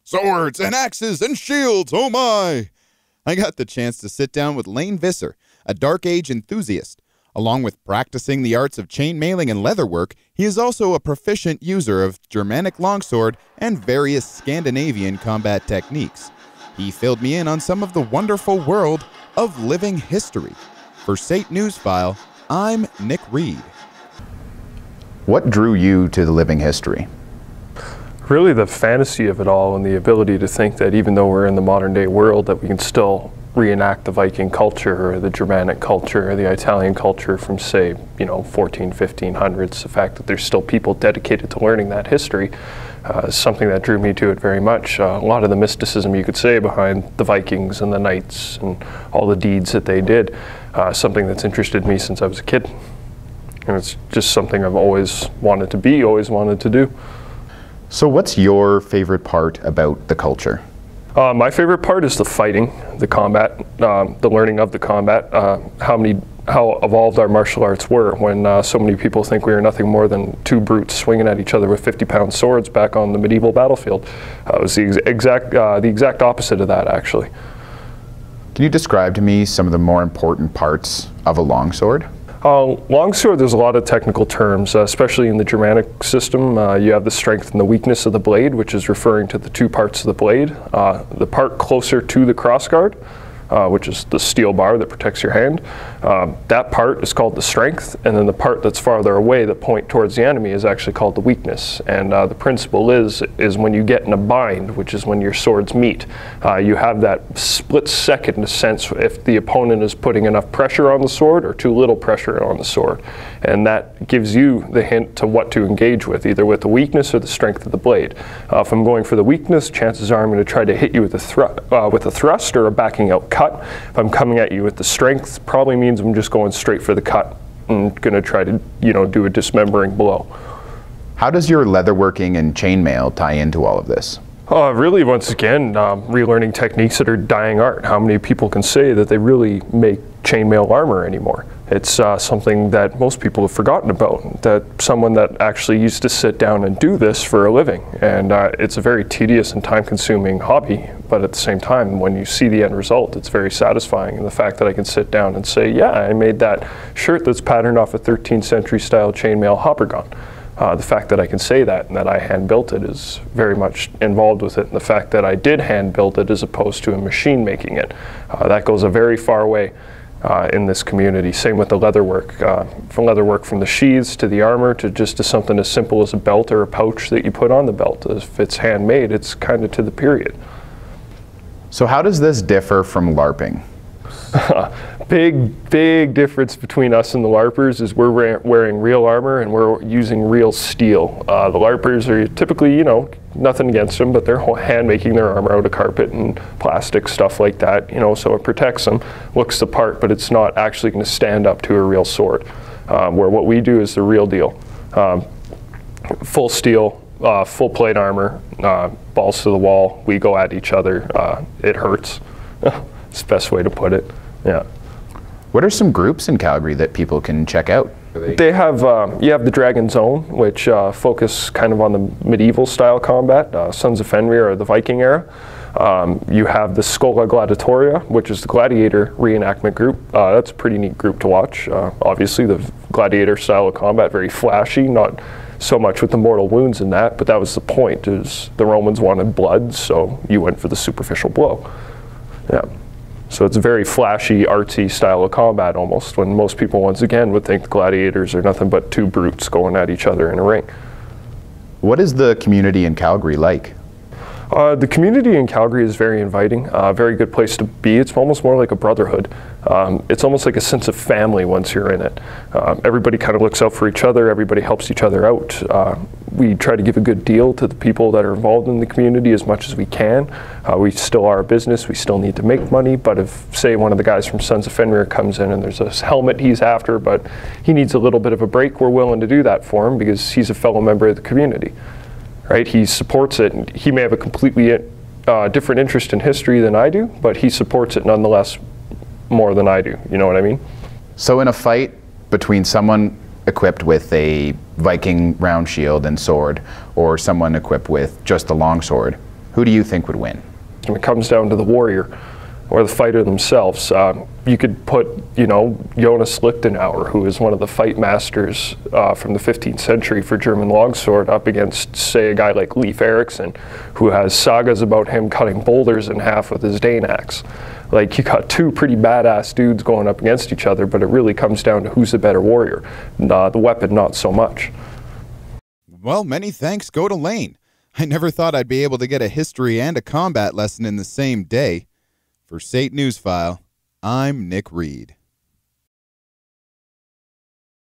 Swords and axes and shields, oh my! I got the chance to sit down with Layne Visser, a Dark Age enthusiast. Along with practicing the arts of chainmailing and leatherwork, he is also a proficient user of Germanic longsword and various Scandinavian combat techniques. He filled me in on some of the wonderful world of living history. For SAIT Newsfile, I'm Nick Reed. What drew you to the living history? Really the fantasy of it all and the ability to think that even though we're in the modern day world that we can still reenact the Viking culture or the Germanic culture or the Italian culture from, say, 1500s. The fact that there's still people dedicated to learning that history is something that drew me to it very much. A lot of the mysticism, you could say, behind the Vikings and the knights and all the deeds that they did, something that's interested me since I was a kid. And it's just something I've always wanted to be, always wanted to do. So what's your favorite part about the culture? My favorite part is the fighting, the combat, the learning of the combat, how evolved our martial arts were when so many people think we are nothing more than two brutes swinging at each other with 50-pound swords back on the medieval battlefield. It was the exact opposite of that, actually. Can you describe to me some of the more important parts of a longsword? Longsword, there's a lot of technical terms, especially in the Germanic system. You have the strength and the weakness of the blade, which is referring to the two parts of the blade. The part closer to the crossguard, which is the steel bar that protects your hand. That part is called the strength, and then the part that's farther away that point towards the enemy is actually called the weakness. And the principle is when you get in a bind, which is when your swords meet, you have that split-second sense if the opponent is putting enough pressure on the sword or too little pressure on the sword. And that gives you the hint to what to engage with, either with the weakness or the strength of the blade. If I'm going for the weakness, chances are I'm going to try to hit you with a thrust or a backing out cut. If I'm coming at you with the strength, probably means I'm just going straight for the cut and going to try to, do a dismembering blow. How does your leatherworking and chainmail tie into all of this? Really, once again, relearning techniques that are dying art. How many people can say that they really make chainmail armor anymore? It's something that most people have forgotten about, that someone that actually used to sit down and do this for a living. And it's a very tedious and time-consuming hobby, but at the same time, when you see the end result, it's very satisfying. And the fact that I can sit down and say, yeah, I made that shirt that's patterned off a 13th century style chainmail hoppergun. The fact that I can say that and that I hand-built it is very much involved with it. And the fact that I did hand-build it as opposed to a machine making it, that goes a very far way in this community. Same with the leatherwork. From leatherwork from the sheaths to the armor to something as simple as a belt or a pouch that you put on the belt. If it's handmade, it's kind of to the period. So how does this differ from LARPing? Big difference between us and the LARPers is we're wearing real armor and we're using real steel. The LARPers are typically, nothing against them, but they're hand making their armor out of carpet and plastic, stuff like that, so it protects them, looks the part, but it's not actually going to stand up to a real sword. Where what we do is the real deal. Full steel, full plate armor, balls to the wall, we go at each other, it hurts. It's the best way to put it, yeah. What are some groups in Calgary that people can check out? They have, you have the Dragon Zone, which focus kind of on the medieval style combat, Sons of Fenrir or the Viking era. You have the Scola Gladiatoria, which is the gladiator reenactment group. That's a pretty neat group to watch. Obviously the gladiator style of combat, very flashy, not so much with the mortal wounds in that, but that was the point, is the Romans wanted blood, so you went for the superficial blow. Yeah. So it's a very flashy, artsy style of combat almost, when most people, once again, would think gladiators are nothing but two brutes going at each other in a ring. What is the community in Calgary like? The community in Calgary is very inviting, a very good place to be. It's almost more like a brotherhood. It's almost like a sense of family once you're in it. Everybody kind of looks out for each other, everybody helps each other out. We try to give a good deal to the people that are involved in the community as much as we can. We still are a business, we still need to make money, but if, say, one of the guys from Sons of Fenrir comes in and there's a helmet he's after, but he needs a little bit of a break, we're willing to do that for him because he's a fellow member of the community. Right? He supports it, and he may have a completely different interest in history than I do, but he supports it nonetheless more than I do. You know what I mean? So in a fight between someone equipped with a Viking round shield and sword, or someone equipped with just a long sword, Who do you think would win? When it comes down to the warrior or the fighter themselves, you could put, Jonas Lichtenauer, who is one of the fight masters from the 15th century for German longsword, up against, say, a guy like Leif Erikson, who has sagas about him cutting boulders in half with his Dane axe. Like, you got two pretty badass dudes going up against each other, but it really comes down to who's the better warrior. The weapon, not so much. Well, many thanks go to Layne. I never thought I'd be able to get a history and a combat lesson in the same day. For SAIT Newsfile, I'm Nick Reed.